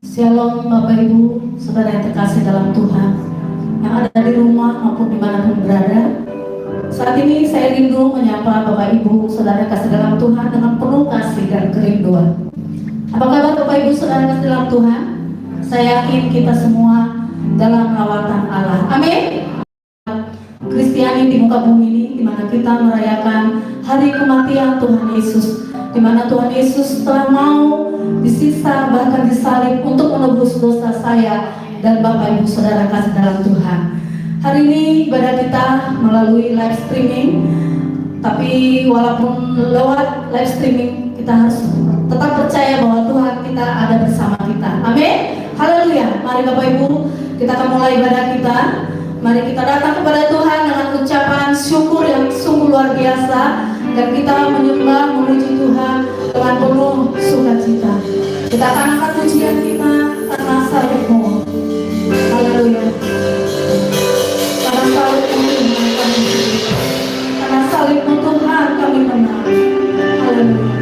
Shalom Bapak Ibu, saudara yang terkasih dalam Tuhan, yang ada di rumah maupun dimanapun berada. Saat ini saya rindu menyapa Bapak Ibu, saudara yang terkasih dalam Tuhan dengan penuh kasih dan kerinduan. Apa kabar Bapak Ibu, saudara yang terkasih dalam Tuhan? Saya yakin kita semua dalam lawatan Allah. Amin. Kristiani di muka bumi ini, di mana kita merayakan hari kematian Tuhan Yesus, di mana Tuhan Yesus telah mau disiksa bahkan disalib untuk menebus dosa saya dan Bapak Ibu saudara kasih dalam Tuhan. Hari ini ibadah kita melalui live streaming, tapi walaupun lewat live streaming kita harus tetap percaya bahwa Tuhan kita ada bersama kita. Amin. Haleluya. Mari Bapak Ibu, kita akan mulai ibadah kita. Mari kita datang kepada Tuhan dengan ucapan syukur yang sungguh luar biasa, dan kita menyembah memuji Tuhan dengan penuh sukacita. Kita akan angkat pujian kita karena salib-Mu. Haleluya. Karena salib-Mu kami, karena salib-Mu Tuhan kami menang. Haleluya.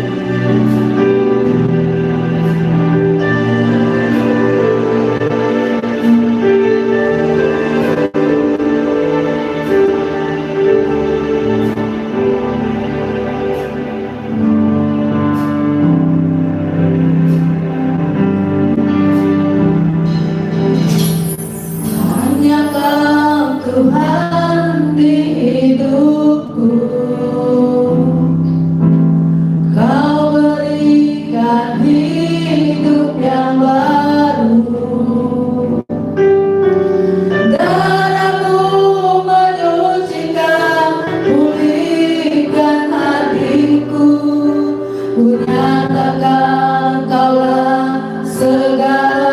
Tuhan di hidupku, Kau berikan hidup yang baru. Darah-Mu menyucikan, pulihkan hatiku. Ku nyatakan Kaulah segalanya.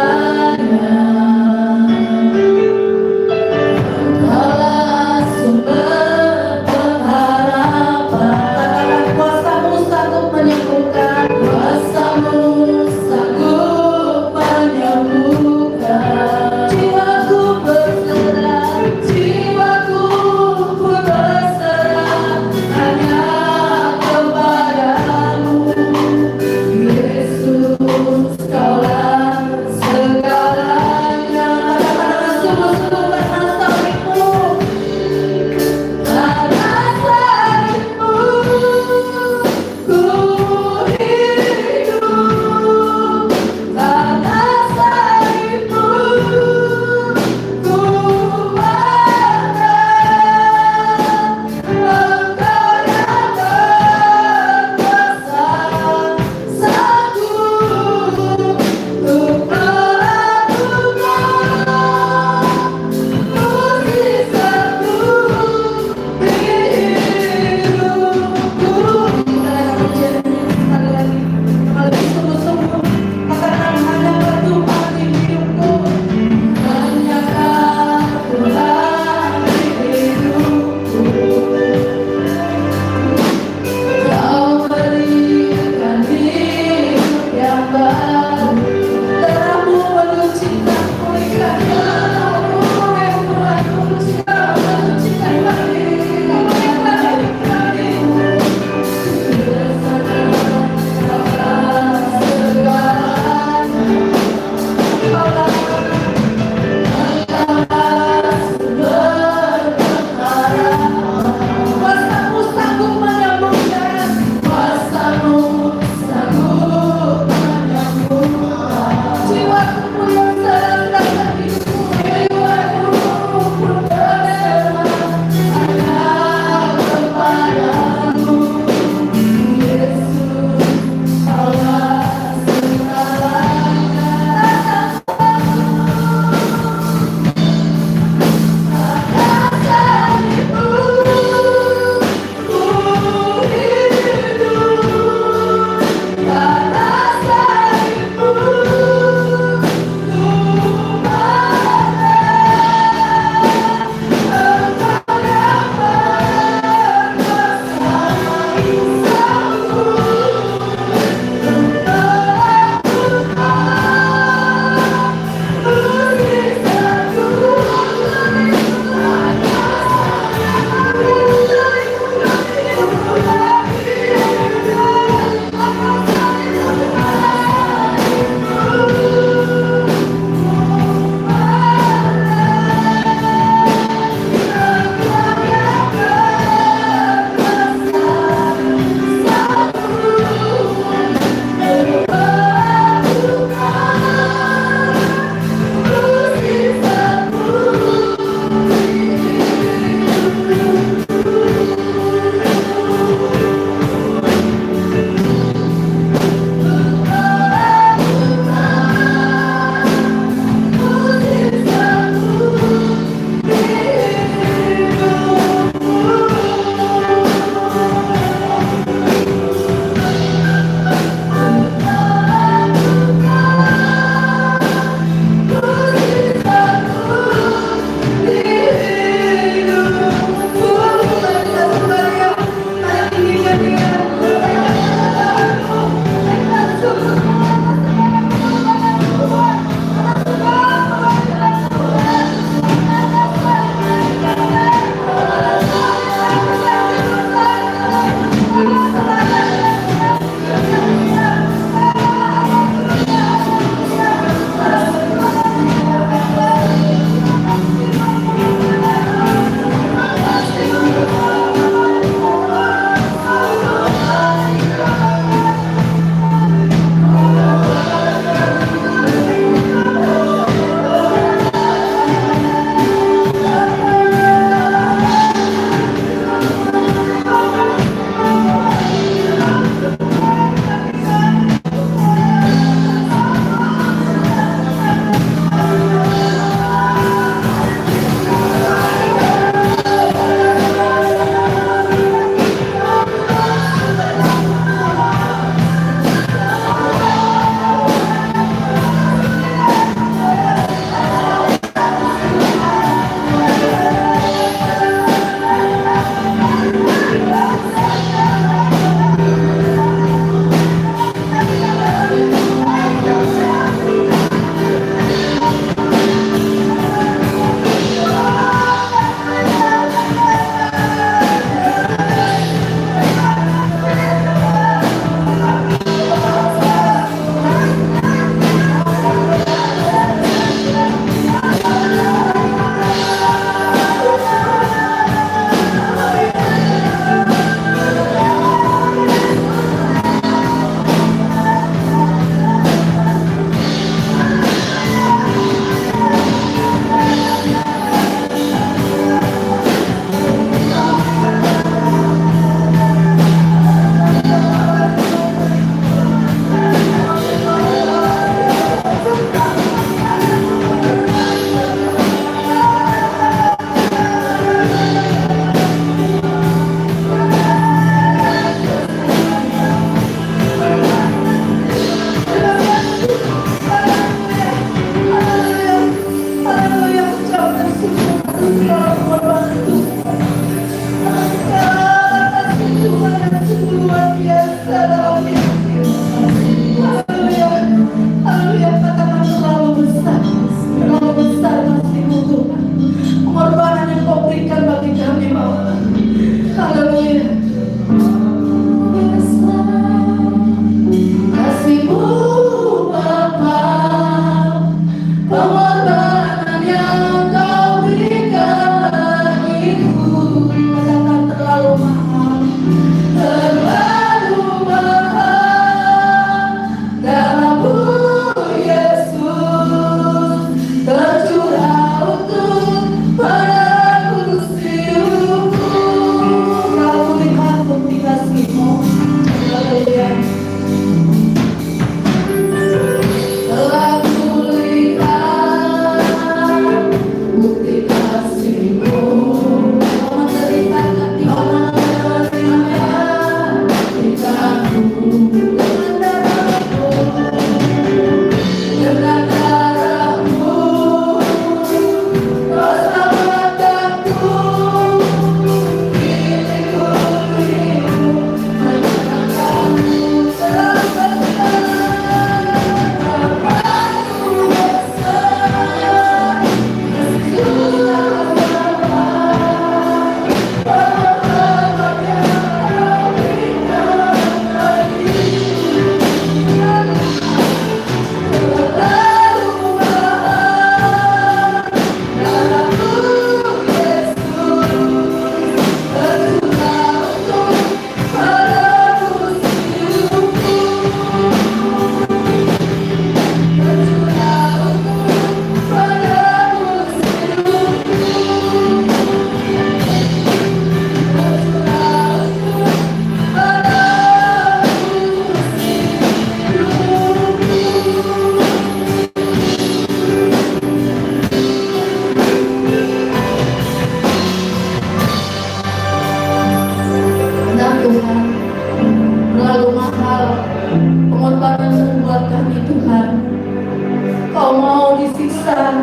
Engkau mau disiksa,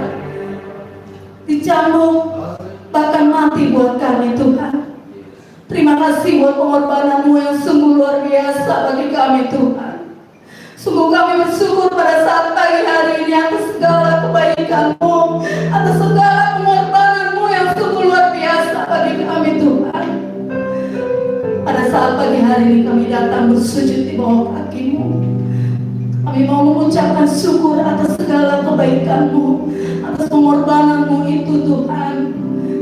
dicambuk, bahkan mati buat kami Tuhan. Terima kasih buat pengorbananmu yang sungguh luar biasa bagi kami Tuhan. Sungguh kami bersyukur pada saat pagi hari ini atas segala kebaikan-Mu, atas segala pengorbanan-Mu yang sungguh luar biasa bagi kami Tuhan. Pada saat pagi hari ini kami datang bersujud di bawah kaki-Mu. Kami mau mengucapkan syukur atas segala kebaikan-Mu, atas pengorbanan-Mu itu Tuhan.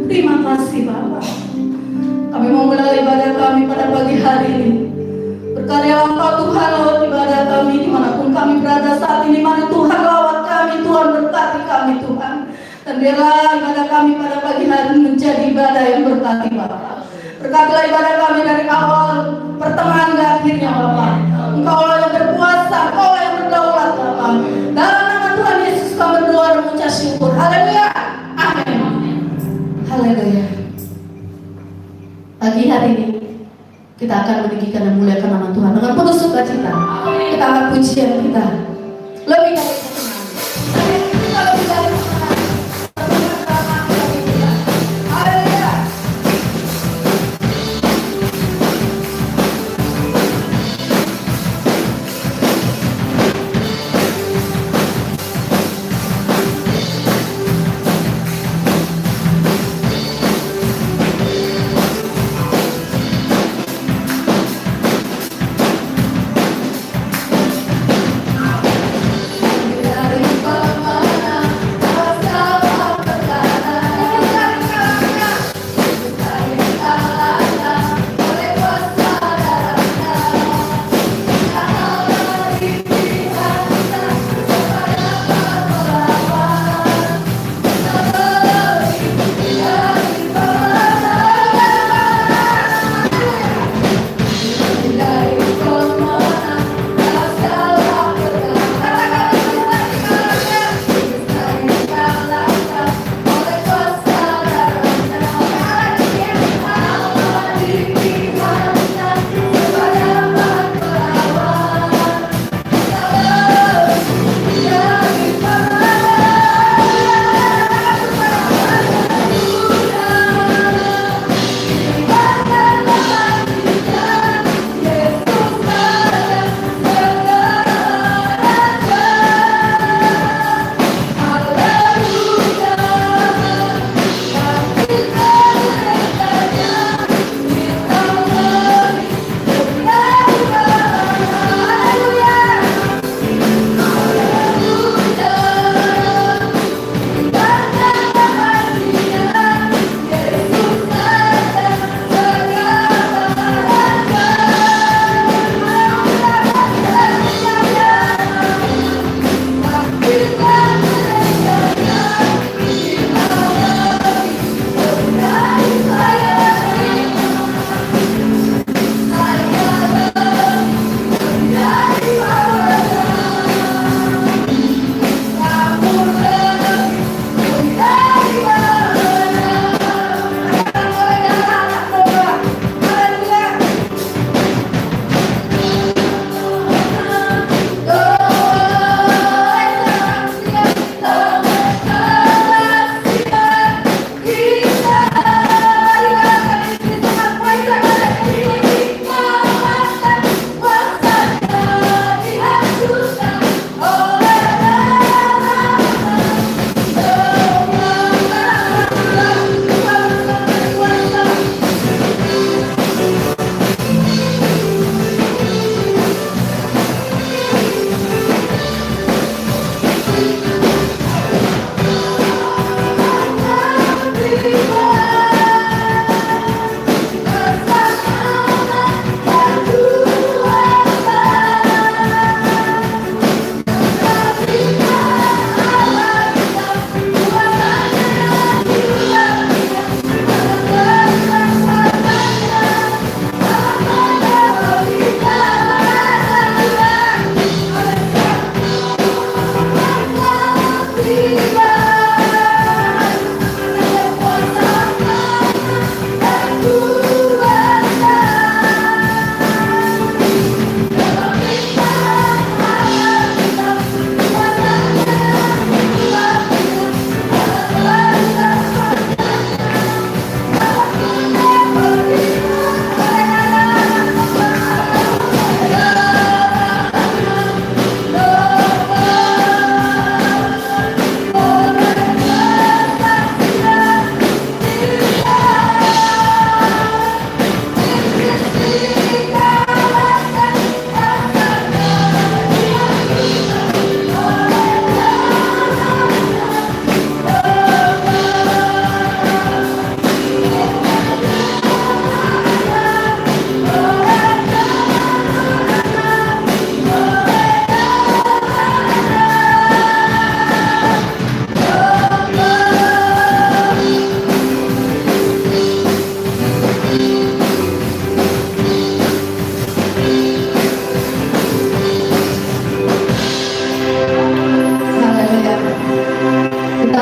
Terima kasih Bapa. Kami mau mulai ibadah kami pada pagi hari ini. Berkaryalah Engkau Tuhan lewat ibadah kami dimanapun kami berada saat ini. Mana Tuhan lawat kami, Tuhan berkati kami Tuhan. Dan biarlah ibadah kami pada pagi hari ini menjadi ibadah yang berkati Bapa. Berkatilah ibadah kami dari awal pertengahan ke akhirnya Bapa. Engkau yang berkuasa, Engkau yang berdaulat Bapa. Dalam nama Tuhan Yesus kami berdoa dan mengucap syukur. Haleluya. Amin. Haleluya. Pagi hari ini kita akan meninggikan dan muliakan nama Tuhan dengan penuh sukacita. Kita akan pujian kita lebih dari kesenangan. Kita lebih dari kesenangan. Haleluya.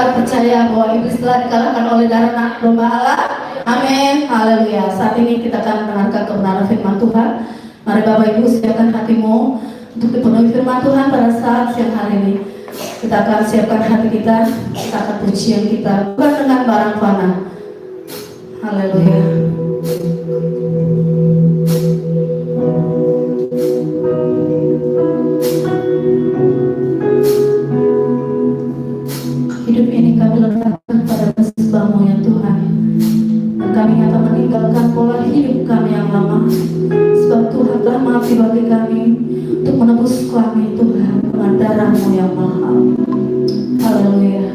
Saudara percaya bahwa iblis telah dikalahkan oleh darah anak domba Allah? Amin. Haleluya. Saat ini kita akan mendengarkan kebenaran firman Tuhan. Mari Bapak Ibu siapkan hatimu untuk dipenuhi firman Tuhan pada saat siang hari ini. Kita akan siapkan hati kita akan pujian kita, bukan dengan barang fana. Haleluya. Hidup ini kami letakkan pada sembahmu ya Tuhan, dan kami akan meninggalkan pola hidup kami yang lama, sebab Tuhan telah mati bagi kami untuk menebus kami Tuhan dengan darah-Mu yang mahal. Haleluya.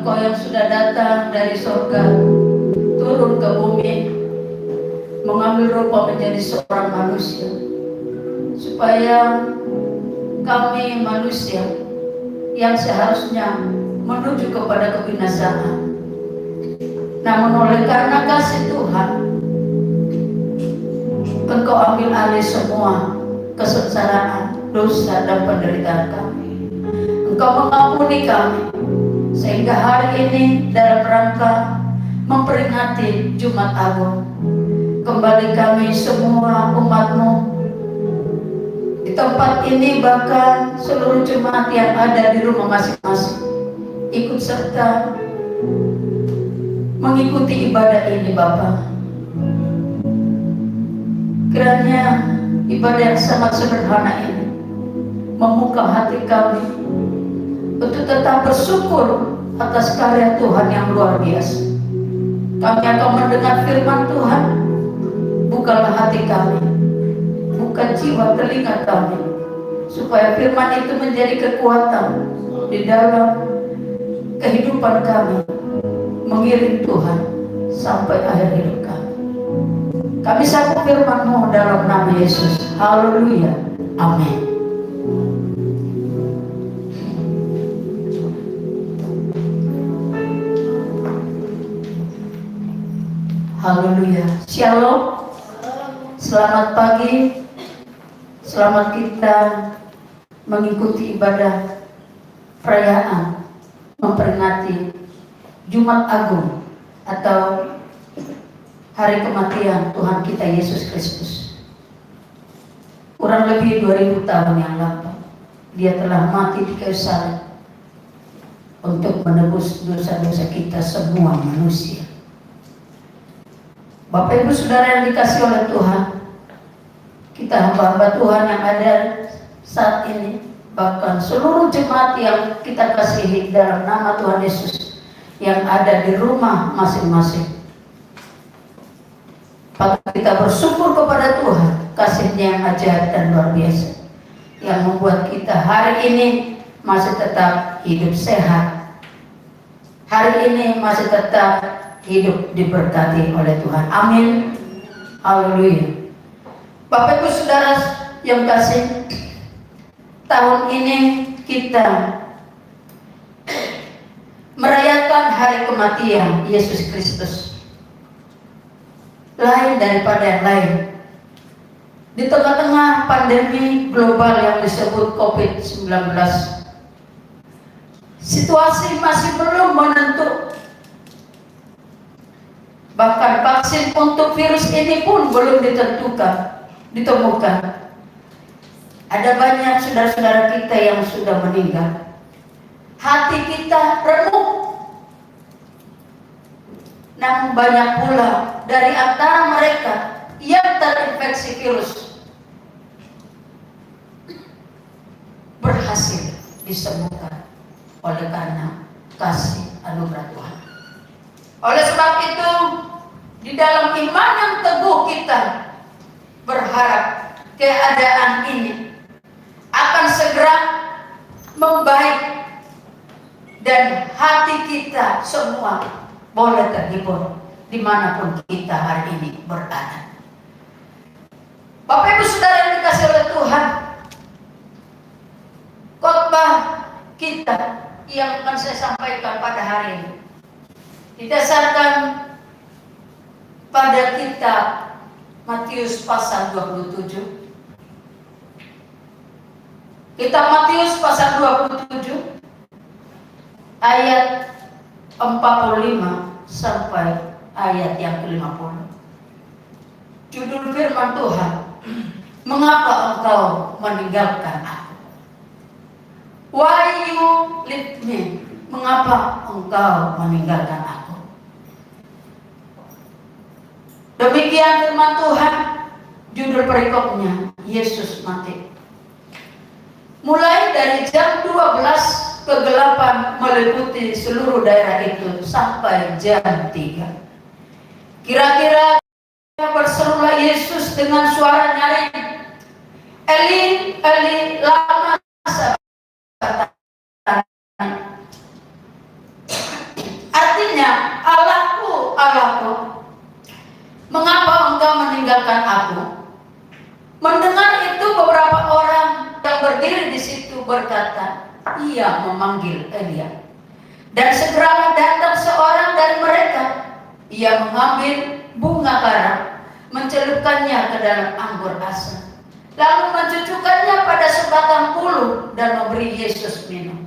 Engkau yang sudah datang dari surga turun ke bumi, mengambil rupa menjadi seorang manusia, supaya kami manusia yang seharusnya menuju kepada kebinasaan, namun oleh karena kasih Tuhan, Engkau ambil alih semua kesengsaraan, dosa dan penderitaan kami. Engkau mengampuni kami, sehingga hari ini dalam rangka memperingati Jumat Agung, kembali kami semua umat-Mu di tempat ini, bahkan seluruh jemaat yang ada di rumah masing-masing, ikut serta mengikuti ibadah ini Bapa. Kiranya ibadah yang sangat sederhana ini membuka hati kami untuk tetap bersyukur atas karya Tuhan yang luar biasa. Kami akan mendengar firman Tuhan. Bukalah hati kami, buka jiwa telinga kami, supaya firman itu menjadi kekuatan di dalam kehidupan kami, mengiring Tuhan sampai akhir hidup kami. Kami sambut firman-Mu dalam nama Yesus. Haleluya. Amin. Haleluya. Shalom. Selamat pagi. Selamat kita mengikuti ibadah perayaan memperingati Jumat Agung atau hari kematian Tuhan kita Yesus Kristus. Kurang lebih 2000 tahun yang lalu Dia telah mati di kayu salib untuk menebus dosa-dosa kita semua manusia. Bapak Ibu Saudara yang dikasihi oleh Tuhan, kita hamba-hamba Tuhan yang ada saat ini, bahkan seluruh jemaat yang kita kasihi dalam nama Tuhan Yesus yang ada di rumah masing-masing, patut kita bersyukur kepada Tuhan, kasih-Nya yang ajaib dan luar biasa, yang membuat kita hari ini masih tetap hidup sehat, hari ini masih tetap hidup diberkati oleh Tuhan. Amin. Haleluya. Bapak Ibu Saudara yang kasih, tahun ini kita merayakan hari kematian Yesus Kristus. Lain daripada yang lain. Di tengah-tengah pandemi global yang disebut COVID-19, situasi masih belum menentu. Bahkan vaksin untuk virus ini pun belum ditemukan. Ada banyak saudara-saudara kita yang sudah meninggal. Hati kita renung. Namun banyak pula dari antara mereka yang terinfeksi virus berhasil disembuhkan oleh karena kasih anugerah Tuhan. Oleh sebab itu, di dalam iman yang teguh kita berharap keadaan ini akan segera membaik dan hati kita semua boleh terhibur dimanapun kita hari ini berada. Bapak Ibu Saudara yang dikasihi oleh Tuhan, khotbah kita yang akan saya sampaikan pada hari ini didasarkan pada kitab Matius pasal 27. Kitab Matius pasal 27 ayat 45 sampai ayat yang ke-50. Judul firman Tuhan, mengapa engkau meninggalkan aku? Why you leave me? Mengapa engkau meninggalkan aku? Demikian firman Tuhan. Judul perikopnya, Yesus mati. Mulai dari jam 12 kegelapan meliputi seluruh daerah itu sampai jam 3. Kira-kira berserulah Yesus dengan suara nyaring, Eli, Eli, lama sabachthani. Katanya, Allahku, Allahku, mengapa engkau meninggalkan aku? Mendengar itu beberapa orang yang berdiri di situ berkata, ia memanggil Elia. Dan segera datang seorang dari mereka. Ia mengambil bunga karam, mencelupkannya ke dalam anggur asam, lalu mencucukkannya pada sebatang bulu dan memberi Yesus minum.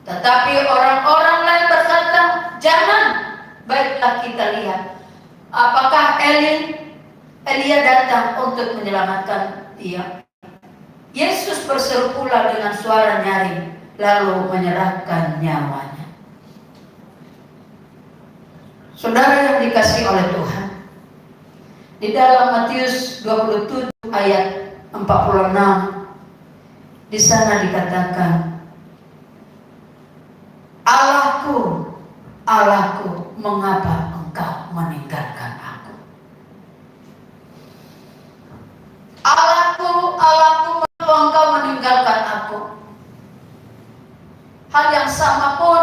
Tetapi orang-orang lain berkata, jangan, baiklah kita lihat apakah Elia datang untuk menyelamatkan dia. Yesus berseru pula dengan suara nyaring, lalu menyerahkan nyawanya. Saudara yang dikasihi oleh Tuhan, di dalam Matius 27 ayat 46, di sana dikatakan, Allahku, Allahku, mengapa engkau meninggalkan aku? Allahku, Allahku, mengapa engkau meninggalkan aku? Hal yang sama pun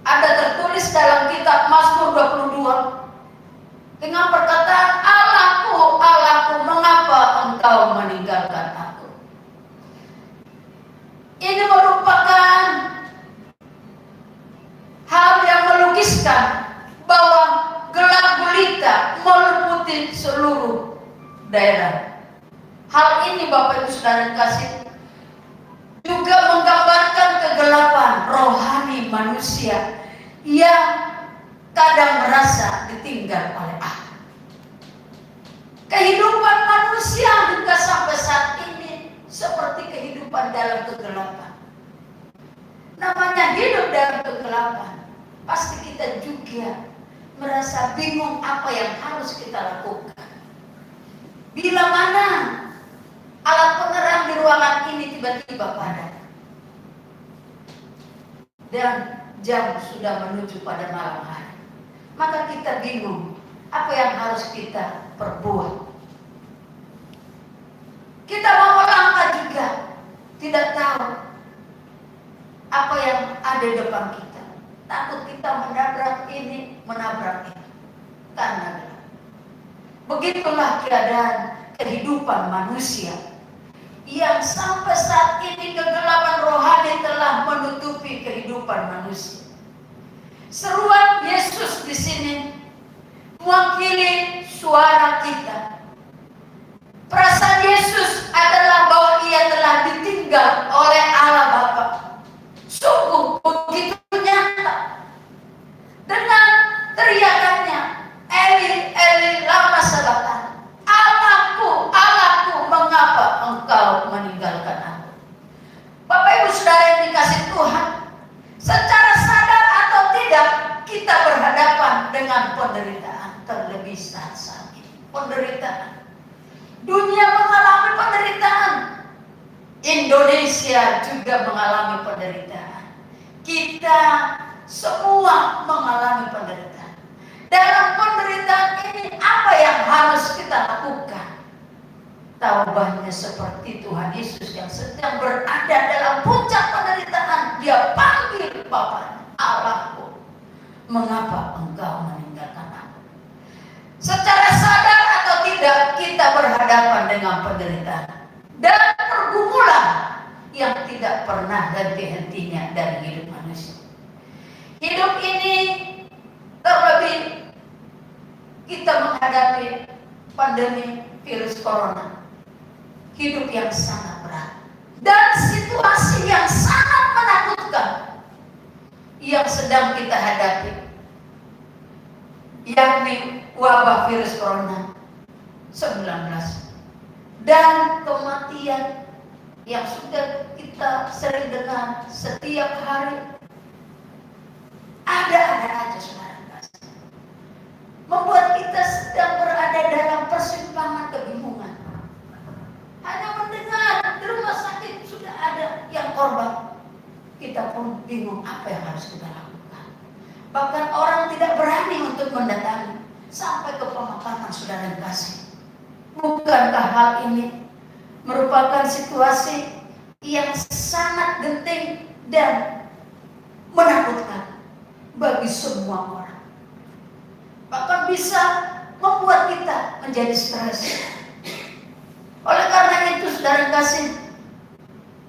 ada tertulis dalam kitab Mazmur 22 dengan perkataan, Allahku, Allahku, mengapa engkau meninggalkan aku? Ini merupakan hal yang melukiskan bahwa gelap gulita meliputi seluruh daerah. Hal ini Bapak Ibu Saudara yang kasih juga menggambarkan kegelapan rohani manusia yang kadang merasa ditinggal oleh Allah. Kehidupan manusia hingga sampai saat ini seperti kehidupan dalam kegelapan. Namanya hidup dalam kegelapan, pasti kita juga merasa bingung apa yang harus kita lakukan. Bila mana alat penerang di ruangan ini tiba-tiba padam dan jam sudah menuju pada malam hari, maka kita bingung apa yang harus kita perbuat. Kita mau melangkah juga tidak tahu apa yang ada di depan kita. Takut kita menabrak ini, menabrak itu, karena gelap. Begitulah keadaan kehidupan manusia yang sampai saat ini kegelapan rohani telah menutupi kehidupan manusia. Seruan Yesus di sini mewakili suara kita. Perasaan Yesus adalah bahwa ia telah ditinggal oleh Allah Bapa. Sungguh begitu nyata. Dengan teriakannya, Eli, Eli, lama sabachthani. Allahku, Allahku, mengapa engkau meninggalkan aku? Bapak Ibu Saudara yang dikasihi Tuhan, secara sadar atau tidak, kita berhadapan dengan penderitaan, terlebih saat ini. Penderitaan. Dunia mengalami penderitaan. Indonesia juga mengalami penderitaan. Kita semua mengalami penderitaan. Dalam penderitaan ini apa yang harus kita lakukan? Taubahnya seperti Tuhan Yesus yang sedang berada dalam puncak penderitaan. Dia panggil Bapaknya, Allahku, mengapa engkau meninggalkan aku? Secara sadar atau tidak, kita berhadapan dengan penderitaan dan pergumulan yang tidak pernah henti-hentinya dari hidup manusia. Hidup ini terlebih kita menghadapi pandemi virus corona. Hidup yang sangat berat dan situasi yang sangat menakutkan yang sedang kita hadapi, yakni wabah virus corona 19 dan kematian yang sudah kita sering dengar setiap hari. Ada aja saudara kasih, membuat kita sedang berada dalam persimpangan kebingungan. Hanya mendengar di rumah sakit sudah ada yang korban, kita pun bingung apa yang harus kita lakukan. Bahkan orang tidak berani untuk mendatangi sampai ke pemakaman saudara yang kasih. Bukankah hal ini merupakan situasi yang sangat genting dan menakutkan? bagi semua orang. Bahkan bisa membuat kita menjadi stres. Oleh karena itu, saudara kasih,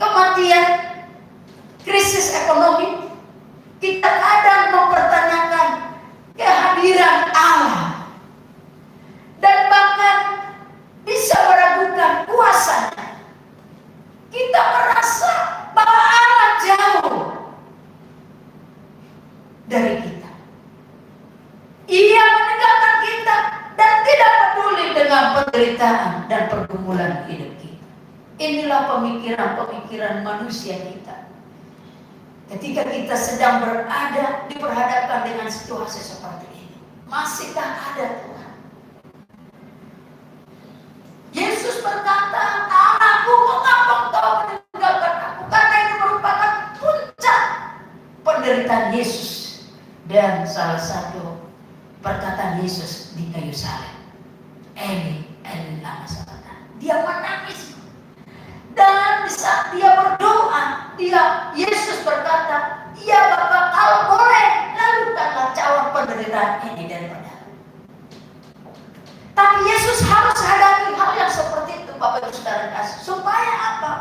kematian, krisis ekonomi, kita kadang mempertanyakan kehadiran Allah dan bahkan bisa meragukan kuasanya. Kita merasa bahwa Allah jauh dari kita. Ia meninggalkan kita dan tidak peduli dengan penderitaan dan pergumulan hidup kita. Inilah pemikiran-pemikiran manusia kita. Ketika kita sedang diperhadapkan dengan situasi seperti ini, masihkah ada Tuhan? Yesus berkata, "Anakku, mengapa engkau meninggalkan aku?" Karena ini merupakan puncak penderitaan Yesus dan salah satu perkataan Yesus di kayu salib. Eli, Eli lama sabachthani. Dia menangis. Dan di saat dia berdoa, Yesus berkata, "Ya Bapa, kalau boleh, lalukanlah cawan penderitaan ini daripada." Tapi Yesus harus hadapi hal yang seperti itu, Bapak Ibu Saudara kasih. Supaya apa?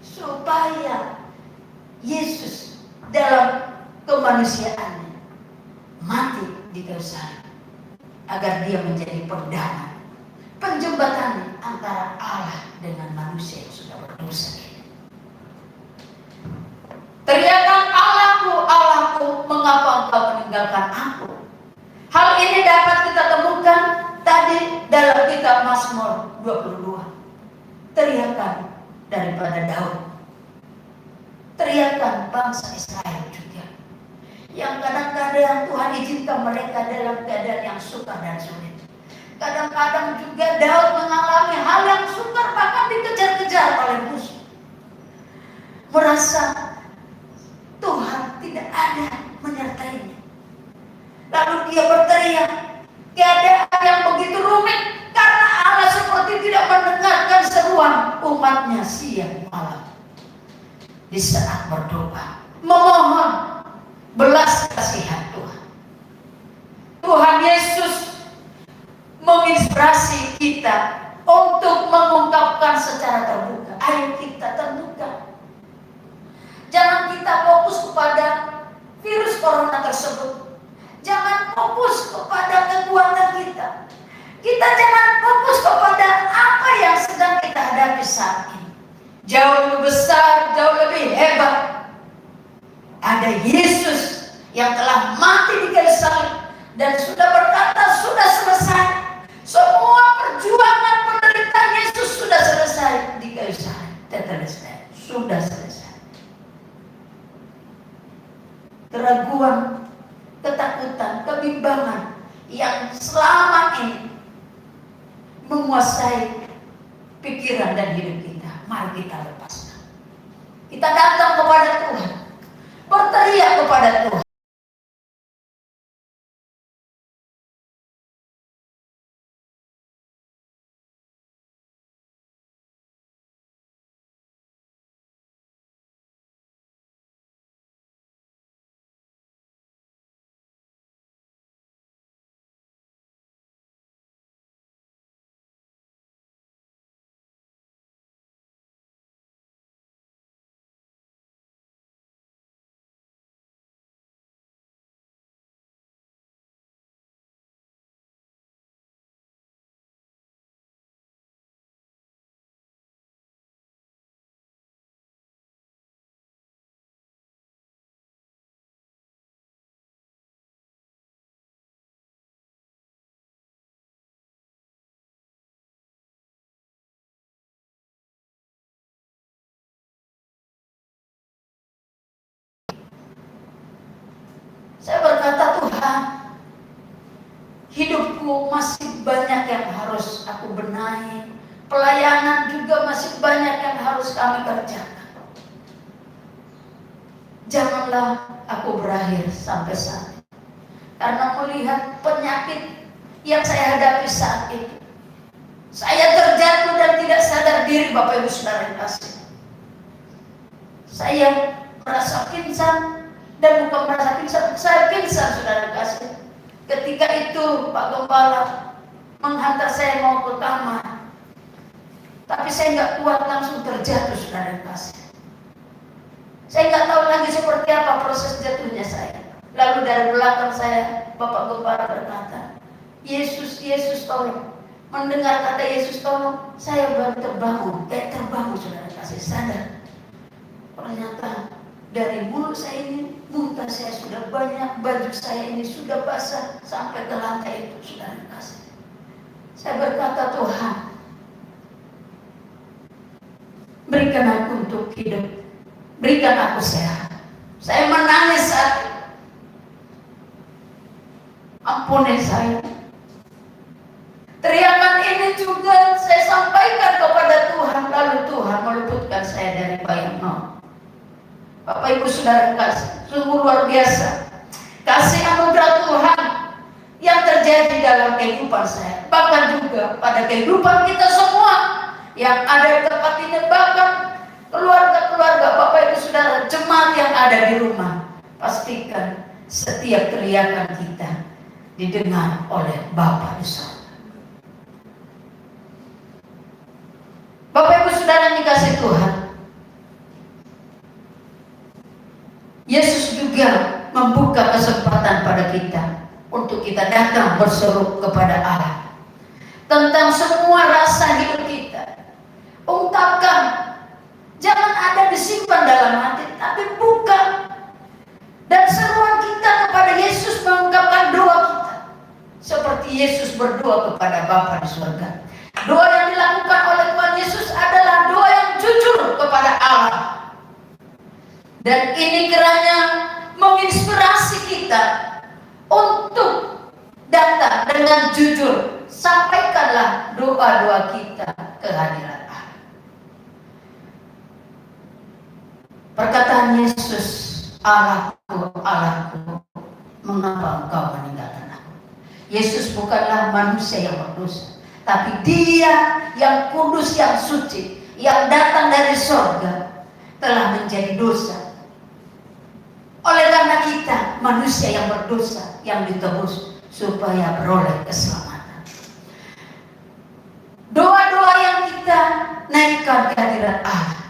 Supaya Yesus dalam kemanusiaannya mati di kayu salib, agar dia menjadi perdana, penjembatan antara Allah dengan manusia yang sudah berdosa. Teriakan, "Allahku, Allahku, mengapa engkau meninggalkan aku?" Hal ini dapat kita temukan tadi dalam kitab Mazmur 22. Teriakan daripada Daud. Teriakan bangsa Israel juga, yang kadang-kadang Tuhan izinkan mereka dalam keadaan yang sukar dan sulit. Kadang-kadang juga Daud mengalami hal yang sukar, bahkan dikejar-kejar oleh musuh. Merasa Tuhan tidak ada menyertainya. Lalu dia berteriak, keadaan yang begitu rumit, karena Allah seperti tidak mendengarkan seruan umatnya siang malam. Di saat berdoa, memohon belas kasihan Tuhan. Tuhan Yesus menginspirasi kita untuk mengungkapkan secara terbuka. Ayo kita terbuka. Jangan kita fokus kepada virus corona tersebut. Jangan fokus kepada kekuatan kita. Kita jangan fokus kepada apa yang sedang kita hadapi saat ini. Jauh lebih besar, jauh lebih hebat. Ada Yesus yang telah mati di kayu salib dan sudah berkata, "Sudah selesai." Semua perjuangan penderitaan Yesus sudah selesai di kayu salib. Tetelestai, sudah selesai. Keraguan, ketakutan, kebimbangan yang selama ini menguasai pikiran dan hidup kita, mari kita lepaskan. Kita datang kepada Tuhan, berteriak kepada Tuhan. Saya berkata, Tuhan, hidupku masih banyak yang harus aku benahi. Pelayanan juga masih banyak yang harus kami kerjakan. Janganlah aku berakhir sampai saat ini. Karena melihat penyakit yang saya hadapi saat itu, saya terjatuh dan tidak sadar diri, Bapak Ibu Saudara yang kasih. Saya merasa pingsan dan bukan merasa pingsan. Saya pingsan, saudara kasih. Ketika itu Pak Gembala menghantar saya mau ke kamar, tapi saya nggak kuat, langsung terjatuh, saudara kasih. Saya nggak tahu lagi seperti apa proses jatuhnya saya. Lalu dari belakang saya, Bapak Gembala berkata, Yesus, Yesus tolong. Mendengar kata Yesus tolong, saya baru terbangun. Terbangun, saudara kasih, sadar. Ternyata dari mulut saya ini, muntah saya sudah banyak, baju saya ini sudah basah sampai ke lantai itu, saudara kasih. Saya berkata, Tuhan, berikan aku untuk hidup, berikan aku sehat. Saya menangis saat itu. Ampuni saya. Teriakan ini juga saya sampaikan kepada Tuhan, lalu Tuhan meluputkan saya dari bayang maut. Bapak Ibu Saudara kasih, sungguh luar biasa kasih anugerah Tuhan yang terjadi dalam kehidupan saya, bahkan juga pada kehidupan kita semua yang ada di tempat ini, bahkan keluarga-keluarga Bapak Ibu Saudara, jemaat yang ada di rumah. Pastikan setiap teriakan kita didengar oleh Bapa di sorga. Bapak Ibu Saudara yang dikasihi Tuhan, Yesus juga membuka kesempatan pada kita untuk kita datang berseru kepada Allah tentang semua rasa hidup kita. Ungkapkan, jangan ada disimpan dalam hati, tapi buka. Dan seruan kita kepada Yesus mengungkapkan doa kita seperti Yesus berdoa kepada Bapa di surga. Doa yang dilakukan oleh Tuhan Yesus adalah doa yang jujur kepada Allah. Dan ini kiranya menginspirasi kita untuk datang dengan jujur. Sampaikanlah doa-doa kita ke hadirat Allah. Perkataan Yesus, Allahku, Allahku, mengapa engkau meninggalkan aku? Yesus bukanlah manusia yang berdosa, tapi Dia yang kudus, yang suci, yang datang dari surga, telah menjadi dosa. Oleh karena kita manusia yang berdosa, yang ditebus supaya beroleh keselamatan. Doa-doa yang kita naikkan ke hadirat Allah,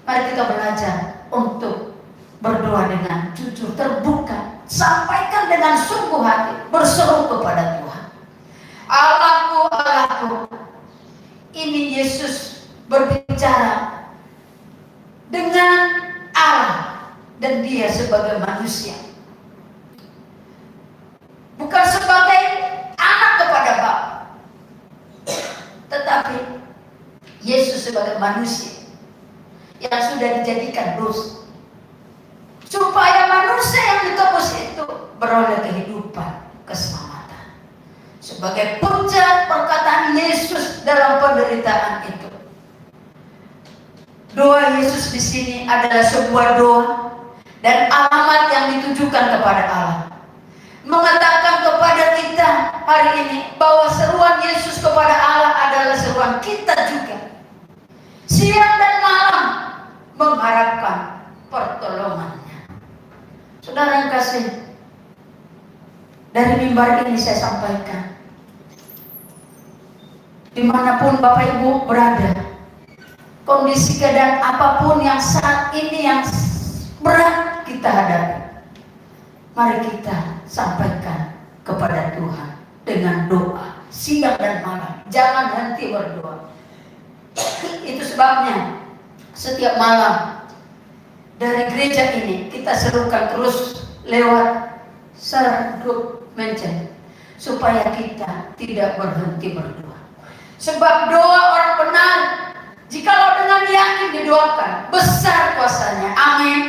mari kita belajar untuk berdoa dengan jujur, terbuka, sampaikan dengan sungguh hati, berseru kepada Tuhan. Allahku, Allahku. Ini Yesus berbicara dengan Allah dan Dia sebagai manusia, bukan sebagai anak kepada Bapa, tetapi Yesus sebagai manusia yang sudah dijadikan dosa, supaya manusia yang ditebus itu beroleh kehidupan, keselamatan. Sebagai puncak perkataan Yesus dalam penderitaan itu, doa Yesus di sini adalah sebuah doa dan alamat yang ditujukan kepada Allah, mengatakan kepada kita hari ini bahwa seruan Yesus kepada Allah adalah seruan kita juga, siang dan malam mengharapkan pertolongannya. Saudara yang kasih, dari mimbar ini saya sampaikan, dimanapun Bapak Ibu berada, kondisi keadaan apapun yang saat ini yang berat kita hadapi, mari kita sampaikan kepada Tuhan dengan doa siang dan malam. Jangan henti berdoa. Itu sebabnya setiap malam dari gereja ini kita serukan terus lewat share grup mention, supaya kita tidak berhenti berdoa. Sebab doa orang benar, jikalau dengan yakin didoakan, besar kuasanya. Amin.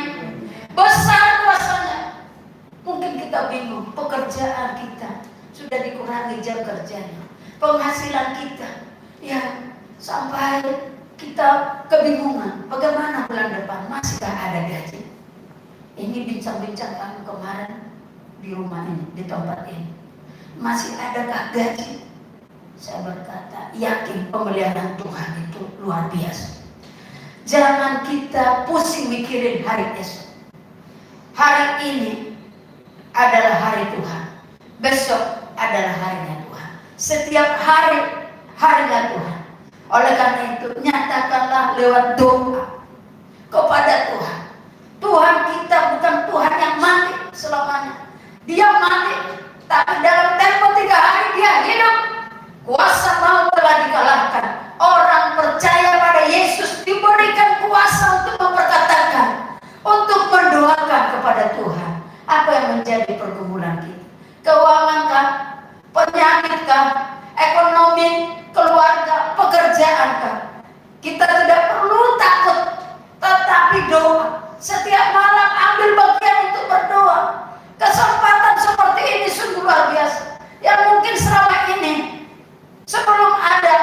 Besar kuasanya. Mungkin kita bingung, pekerjaan kita sudah dikurangi jam kerjanya, penghasilan kita ya sampai kita kebingungan bagaimana bulan depan, masihkah ada gaji? Ini bincang-bincang kami kemarin di rumah ini, di tempat ini, masih adakah gaji? Saya berkata, yakin pemeliharaan Tuhan itu luar biasa. Jangan kita pusing mikirin hari esok. Hari hari ini adalah hari Tuhan. Besok adalah harinya Tuhan. Setiap hari harinya Tuhan. Oleh karena itu, nyatakanlah lewat doa kepada Tuhan. Tuhan kita bukan Tuhan yang mati selamanya. Dia mati, tapi dalam tempo 3 hari dia hidup. Kuasa maut telah dikalahkan. Orang percaya pada Yesus diberikan kuasa untuk memperkatakan, untuk mendoakan kepada Tuhan. Apa yang menjadi pergumulan kita? Keuangankah? Penyakitkah? Ekonomi, keluarga, pekerjaankah? Kita tidak perlu takut, tetapi doa. Setiap malam ambil bagian untuk berdoa. Kesempatan seperti ini sungguh luar biasa. Yang mungkin selama ini, sebelum ada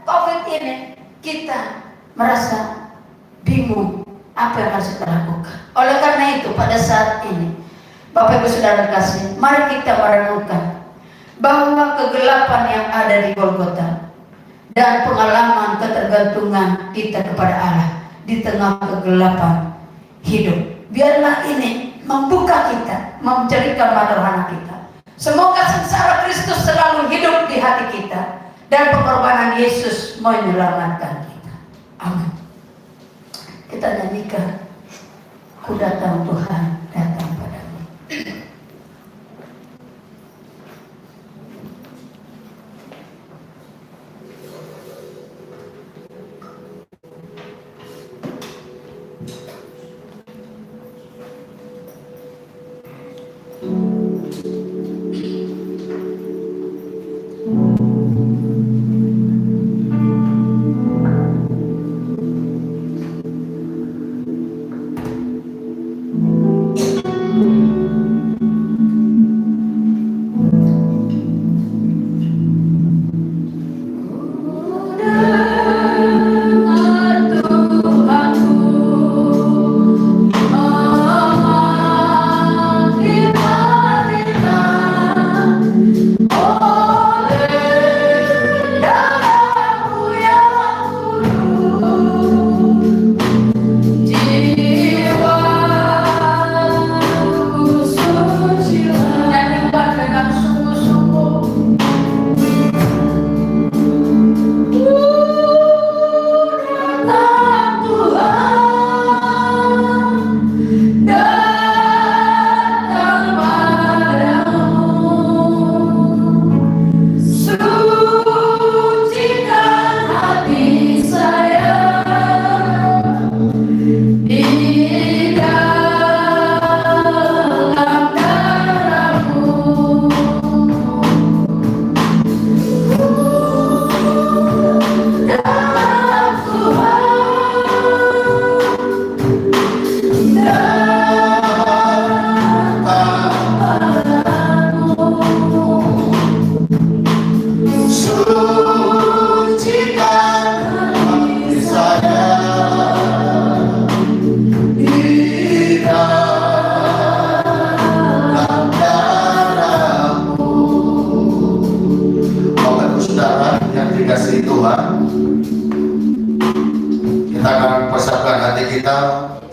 COVID ini, kita merasa bingung apa yang harus kita lakukan. Oleh karena itu, pada saat ini, Bapak Ibu Saudara kasih, mari kita merenungkan bahwa kegelapan yang ada di Golgota dan pengalaman ketergantungan kita kepada Allah di tengah kegelapan hidup. Biarlah ini membuka kita, menceritakan mata rohani kita. Semoga sengsara Kristus selalu hidup di hati kita dan pengorbanan Yesus menyelamatkan kita. Amin. Kita nyanyikan, Ku datang Tuhan, datang padamu.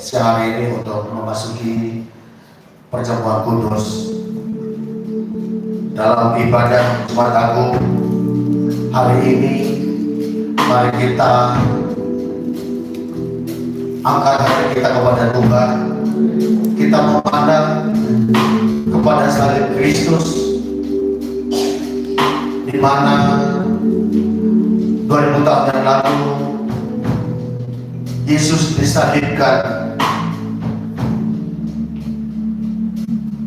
Sehari ini untuk memasuki perjamuan kudus dalam ibadah Jumat Agung hari ini. Mari kita angkat hati kita kepada Tuhan. Kita memandang kepada salib Kristus, di mana 2000 tahun yang lalu Yesus disalibkan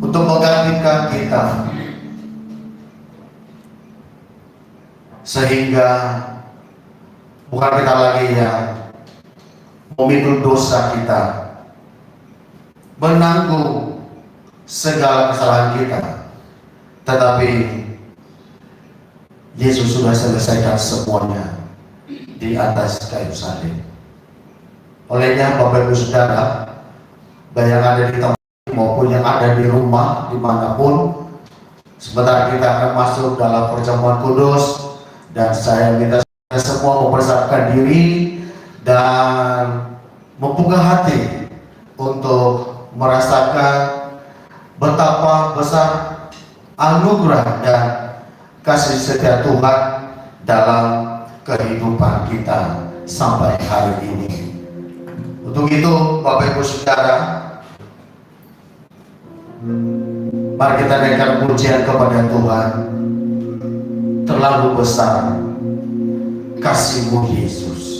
untuk menggantikan kita, sehingga bukan kita lagi yang memikul dosa kita, menanggung segala kesalahan kita, tetapi Yesus sudah selesaikan semuanya di atas kayu salib. Olehnya Bapak Ibu Saudara, baik yang ada di tempat maupun yang ada di rumah dimanapun, sebentar kita akan masuk dalam perjamuan kudus, dan saya minta semua mempersiapkan diri dan membuka hati untuk merasakan betapa besar anugerah dan kasih setia Tuhan dalam kehidupan kita sampai hari ini. Untuk itu, Bapak Ibu Saudara, mari kita naikkan pujian kepada Tuhan. Terlalu besar kasih-Mu Yesus.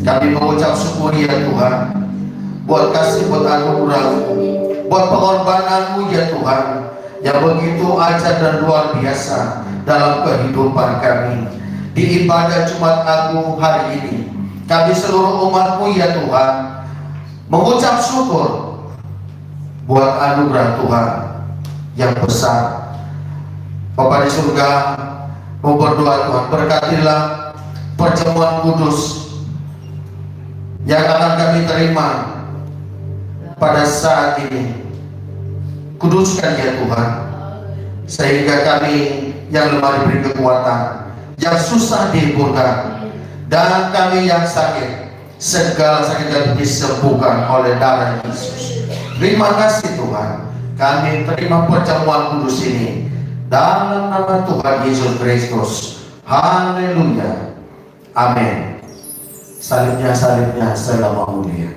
Kami mengucap syukur ya Tuhan, buat kasih, buat anugerah-Mu, buat pengorbanan-Mu ya Tuhan, yang begitu ajaib dan luar biasa dalam kehidupan kami. Di ibadah Jumat Agung hari ini, kami seluruh umat-Mu ya Tuhan, mengucap syukur buat anugerah Tuhan yang besar. Bapa di surga, mau berdoa Tuhan, berkatilah perjamuan kudus yang akan kami terima pada saat ini. Kuduskan ya Tuhan, sehingga kami yang lemah diberi kekuatan, yang susah dihiburkan, dan kami yang sakit, segala sakit kami disembuhkan oleh darah Yesus. Terima kasih Tuhan, kami terima perjamuan kudus ini dalam nama Tuhan Yesus Kristus. Haleluya, amin. Salibnya selama mulia.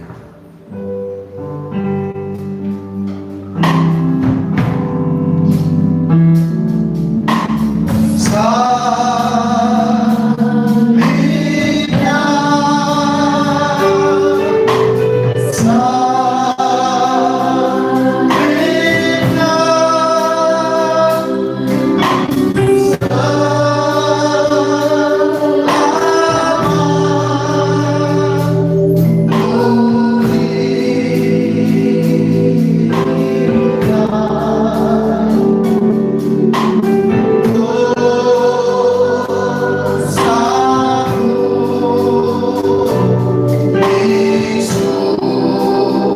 Yesus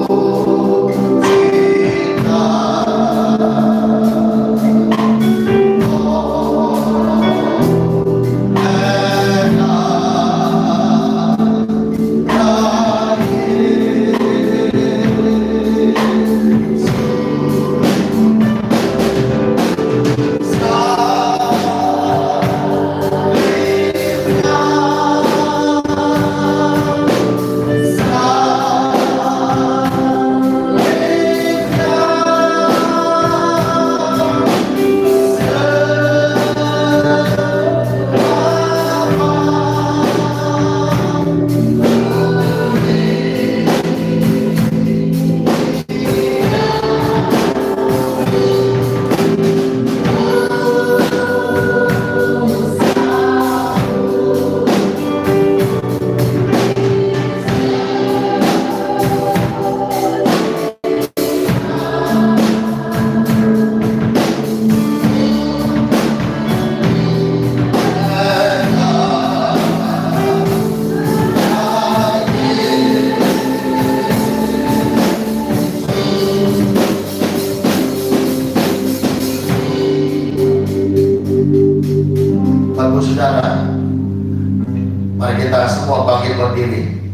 berdiri.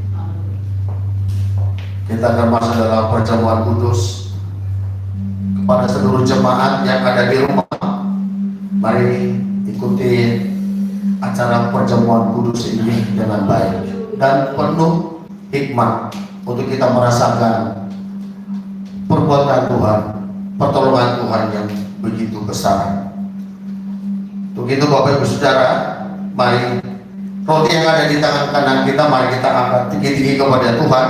Kita akan masuk dalam perjamuan kudus. Kepada seluruh jemaat yang ada di rumah, mari ikuti acara perjamuan kudus ini dengan baik dan penuh hikmat untuk kita merasakan perbuatan Tuhan, pertolongan Tuhan yang begitu besar. Untuk itu Bapak Ibu Saudara, mari roti yang ada di tangan kanan kita, mari kita angkat tinggi-tinggi kepada Tuhan.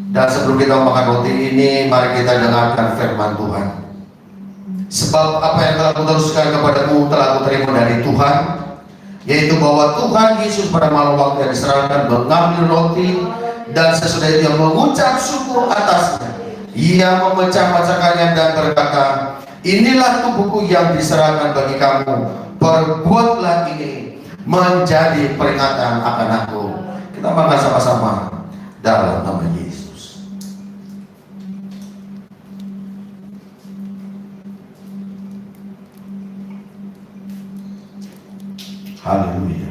Dan sebelum kita makan roti ini, mari kita dengarkan firman Tuhan. Sebab apa yang telah kuteruskan kepadamu telah kuterima dari Tuhan, yaitu bahwa Tuhan Yesus pada malam waktu yang diserahkan mengambil roti, dan sesudah itu mengucap syukur atasnya, ia memecah-mecahkannya dan berkata, inilah tubuhku yang diserahkan bagi kamu, perbuatlah ini menjadi peringatan akan aku. Kita makan sama-sama dalam nama Yesus. Haleluya.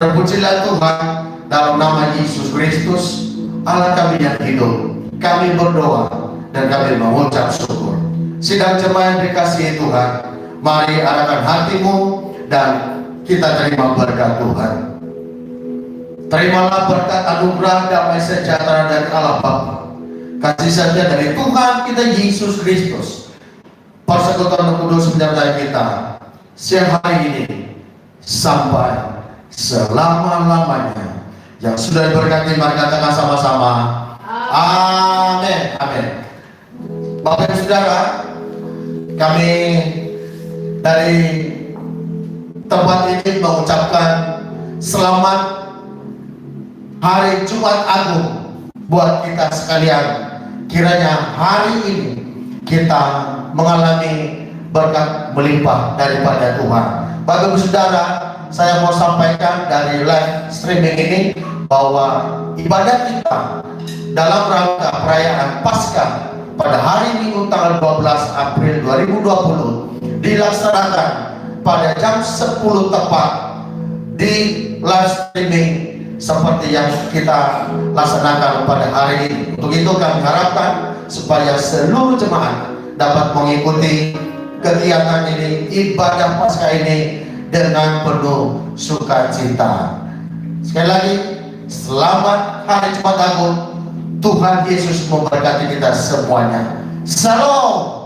Terpujilah Tuhan, dalam nama Yesus Kristus, Allah kami yang hidup. Kami berdoa dan kami mengucap syukur. Sidang jemaat yang dikasihi Tuhan, mari arahkan hatimu dan kita terima berkat Tuhan. Terimalah berkat anugerah damai sejahtera dari Allah Bapa, kasih setia dari Tuhan kita Yesus Kristus, persekutuan Roh Kudus menyertai kita siang hari ini sampai selama-lamanya. Yang sudah diberkati, mari katakan sama-sama amin. Amin. Bapak dan Saudara, kami dari tempat ini mengucapkan selamat Hari Jumat Agung buat kita sekalian. Kiranya hari ini kita mengalami berkat melimpah daripada Tuhan. Bapak Ibu Saudara, saya mau sampaikan dari live streaming ini bahwa ibadah kita dalam rangka perayaan Paskah pada hari Minggu tanggal 12 April 2020 dilaksanakan pada jam 10 tepat di live streaming seperti yang kita laksanakan pada hari ini. Untuk itu kami harapkan supaya seluruh jemaat dapat mengikuti kegiatan ini, ibadah Paskah ini dengan penuh sukacita. Sekali lagi, selamat Hari Jumat Agung. Tuhan Yesus memberkati kita semuanya. Shalom.